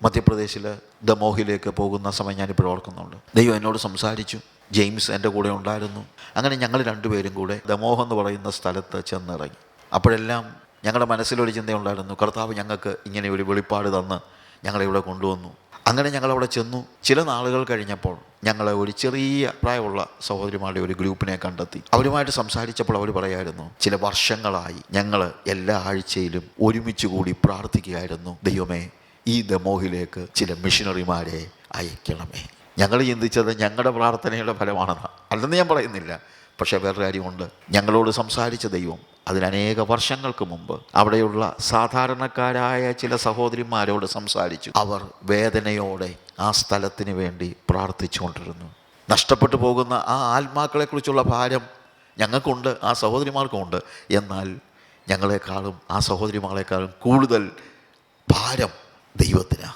മധ്യപ്രദേശിൽ ദമോഹിലേക്ക് പോകുന്ന സമയം ഞാനിപ്പോൾ ഓർക്കുന്നുണ്ട്. ദൈവം എന്നോട് സംസാരിച്ചു. ജെയിംസ് എൻ്റെ കൂടെ ഉണ്ടായിരുന്നു. അങ്ങനെ ഞങ്ങൾ രണ്ടുപേരും കൂടെ ദമോഹ് എന്ന് പറയുന്ന സ്ഥലത്ത് ചെന്നിറങ്ങി. അപ്പോഴെല്ലാം ഞങ്ങളുടെ മനസ്സിലൊരു ചിന്തയുണ്ടായിരുന്നു, കർത്താവ് ഞങ്ങൾക്ക് ഇങ്ങനെ ഒരു വെളിപ്പാട് തന്ന് ഞങ്ങളെ ഇവിടെ കൊണ്ടുവന്നു. അങ്ങനെ ഞങ്ങളവിടെ ചെന്നു. ചില നാളുകൾ കഴിഞ്ഞപ്പോൾ ഞങ്ങൾ ഒരു ചെറിയ പ്രായമുള്ള സഹോദരിമാരുടെ ഒരു ഗ്രൂപ്പിനെ കണ്ടെത്തി. അവരുമായിട്ട് സംസാരിച്ചപ്പോൾ അവർ പറയായിരുന്നു, ചില വർഷങ്ങളായി ഞങ്ങൾ എല്ലാ ആഴ്ചയിലും ഒരുമിച്ച് കൂടി പ്രാർത്ഥിക്കുകയായിരുന്നു, ദൈവമേ ഈ ദമോഹിലേക്ക് ചില മിഷനറിമാരെ അയക്കണമേ. ഞങ്ങൾ ചിന്തിച്ചത് ഞങ്ങളുടെ പ്രാർത്ഥനയുടെ ഫലമാണെന്ന്. അല്ലെന്ന് ഞാൻ പറയുന്നില്ല. പക്ഷേ വേറൊരു കാര്യമുണ്ട്, ഞങ്ങളോട് സംസാരിച്ച ദൈവം അതിനനേക വർഷങ്ങൾക്ക് മുമ്പ് അവിടെയുള്ള സാധാരണക്കാരായ ചില സഹോദരിമാരോട് സംസാരിച്ചു. അവർ വേദനയോടെ ആ സ്ഥലത്തിന് വേണ്ടി പ്രാർത്ഥിച്ചുകൊണ്ടിരുന്നു. നഷ്ടപ്പെട്ടു പോകുന്ന ആ ആത്മാക്കളെക്കുറിച്ചുള്ള ഭാരം ഞങ്ങൾക്കുണ്ട്, ആ സഹോദരിമാർക്കുമുണ്ട്. എന്നാൽ ഞങ്ങളെക്കാളും ആ സഹോദരിമാരെക്കാളും കൂടുതൽ ഭാരം ദൈവത്തിനാണ്.